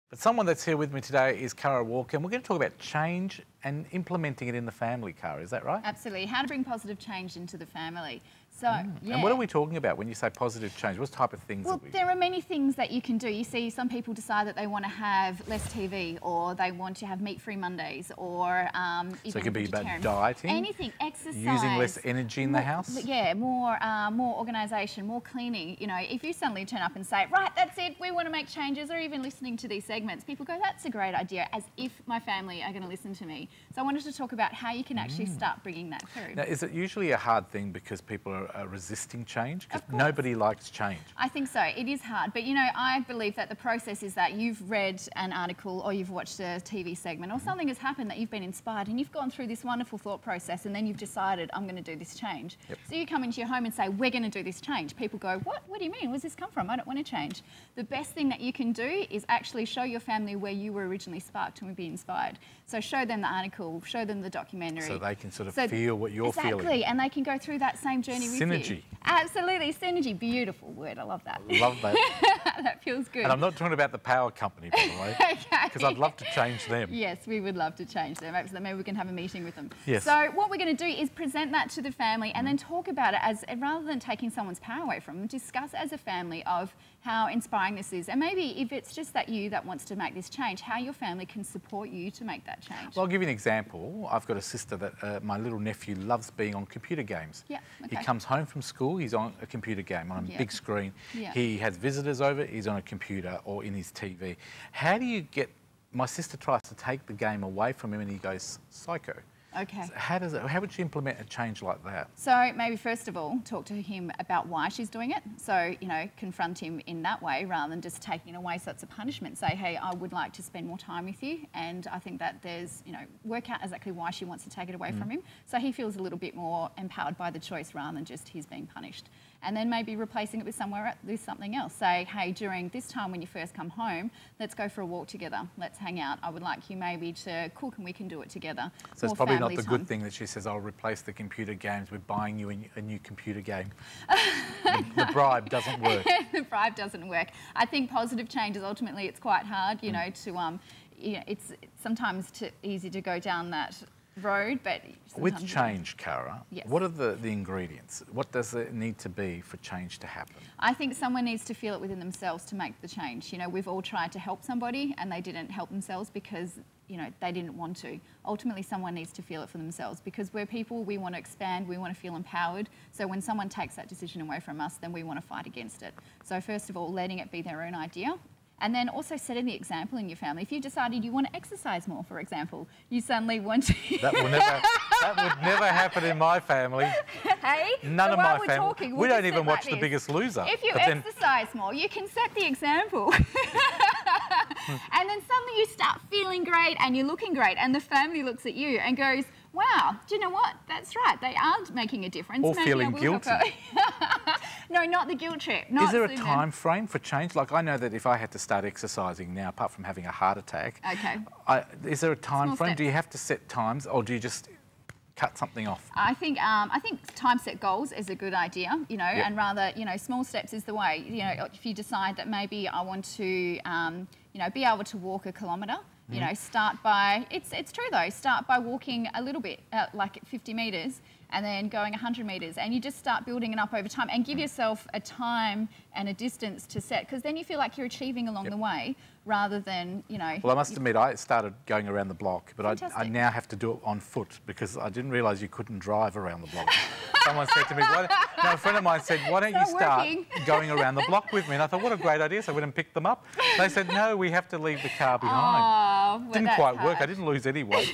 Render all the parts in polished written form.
But someone that's here with me today is Cara Walker, and we're going to talk about change and implementing it in the family, Cara. Is that right? Absolutely. How to bring positive change into the family. So, yeah. And what are we talking about when you say positive change? What type of things? Well, there are many things that you can do. You see, some people decide that they want to have less TV, or they want to have meat-free Mondays, or even so it could be about vegetarian. dieting, anything, exercise, using less energy in the house. Yeah, more organisation, more cleaning. You know, if you suddenly turn up and say, right, that's it, we want to make changes, or even listening to these segments, people go, that's a great idea, as if my family are going to listen to me. So I wanted to talk about how you can actually start bringing that through. Now, is it usually a hard thing because people are resisting change? Because nobody likes change. I think so. It is hard. But, you know, I believe that the process is that you've read an article or you've watched a TV segment or something has happened that you've been inspired and you've gone through this wonderful thought process and then you've decided, I'm going to do this change. Yep. So you come into your home and say, we're going to do this change. People go, what? What do you mean? Where's this come from? I don't want to change. The best thing that you can do is actually show your family where you were originally sparked and be inspired. So show them the article, show them the documentary. So they can sort of feel what you're feeling. Exactly, and they can go through that same journey with you. Synergy. Absolutely, synergy. Beautiful word, I love that. Love that. That feels good. And I'm not talking about the power company, by the way, because I'd love to change them. Yes, we would love to change them. Absolutely. Maybe we can have a meeting with them. Yes. So what we're going to do is present that to the family and then talk about it as, rather than taking someone's power away from them, discuss as a family of how inspiring this is. And maybe if it's just you that wants to make this change, how your family can support you to make that change. Well, I'll give you an example. I've got a sister that my little nephew loves being on computer games. Yeah, okay. He comes home from school, he's on a computer game on a big screen. Yeah. He has visitors over, he's on a computer or in his TV. How do you get... My sister tries to take the game away from him and he goes psycho. Okay. So how would you implement a change like that? So maybe first of all, talk to him about why she's doing it. So, you know, confront him in that way rather than just taking it away so it's a punishment. Say, hey, I would like to spend more time with you. And I think that there's, you know, work out exactly why she wants to take it away from him. So he feels a little bit more empowered by the choice rather than just he's being punished. And then maybe replacing it with something else. Say, hey, during this time when you first come home, let's go for a walk together. Let's hang out. I would like you maybe to cook and we can do it together. So it's probably not the good thing that she says, I'll replace the computer games with buying you a new computer game. The bribe doesn't work. The bribe doesn't work. I think positive change is ultimately, it's quite hard, you know, to, you know, it's sometimes easy to go down that road, but with change, Cara, yes. What are the ingredients? What does it need to be for change to happen? I think someone needs to feel it within themselves to make the change. You know, we've all tried to help somebody and they didn't help themselves because, you know, they didn't want to. Ultimately, someone needs to feel it for themselves because we're people, we want to expand, we want to feel empowered. So when someone takes that decision away from us, then we want to fight against it. So first of all, letting it be their own idea. And then also setting the example in your family. If you decided you want to exercise more, for example, you suddenly want to... That would never happen in my family. Hey? None of my family. We don't even watch The Biggest Loser. If you exercise more, you can set the example. And then suddenly you start feeling great and you're looking great and the family looks at you and goes, wow, do you know what? That's right. They are making a difference. Or feeling guilty. No, not the guilt trip. Is there a time frame for change? Like, I know that if I had to start exercising now, apart from having a heart attack, is there a time frame? Do you have to set times or do you just cut something off? I think time set goals is a good idea, you know, and rather, you know, small steps is the way. You know, if you decide that maybe I want to, you know, be able to walk a kilometre, you know, start by, it's true though, start by walking a little bit, like 50 metres, and then going 100 metres, and you just start building it up over time and give yourself a time and a distance to set, because then you feel like you're achieving along the way rather than, you know... Well, I must admit, I started going around the block, but I now have to do it on foot because I didn't realise you couldn't drive around the block. Someone said to me, a friend of mine said, why don't you start going around the block with me? And I thought, what a great idea. So I went and picked them up. They said, no, we have to leave the car behind. Oh, didn't quite work. I didn't lose any weight.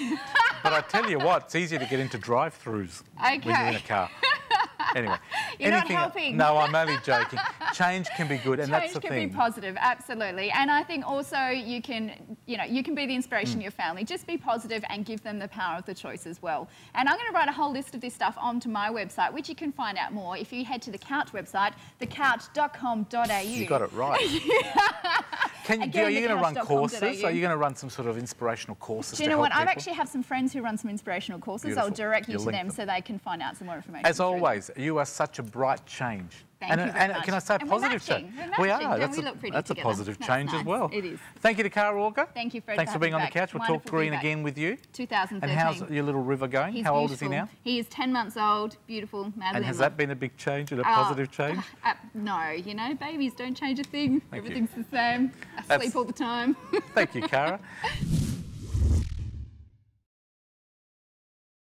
But I tell you what, it's easier to get into drive-throughs when you're in a car. Anyway. You're not helping. No, I'm only joking. Change can be good, and that's the thing. Change can be positive, absolutely. And I think also you can, you know, you can be the inspiration of your family. Just be positive and give them the power of the choice as well. And I'm going to write a whole list of this stuff onto my website, which you can find out more if you head to the Couch website, thecouch.com.au. You got it right. Are you going to run courses? Are you going to run some sort of inspirational courses? Do you know what? I actually have some friends who run some inspirational courses. Beautiful. I'll direct you to them so they can find out some more information. As always, you are such a bright change. Thank you very much. Can I say positive change? We are. That's a positive change as well. It is. Thank you to Cara Walker. Thank you, Fred. Thanks for being on the couch. We'll talk green again with you. 2013. And how's your little river going? How old is he now? He is 10 months old. Beautiful, madly. And has that been a big change and a positive change? No, you know, babies don't change a thing. Everything's the same. I sleep all the time. Thank you, Cara.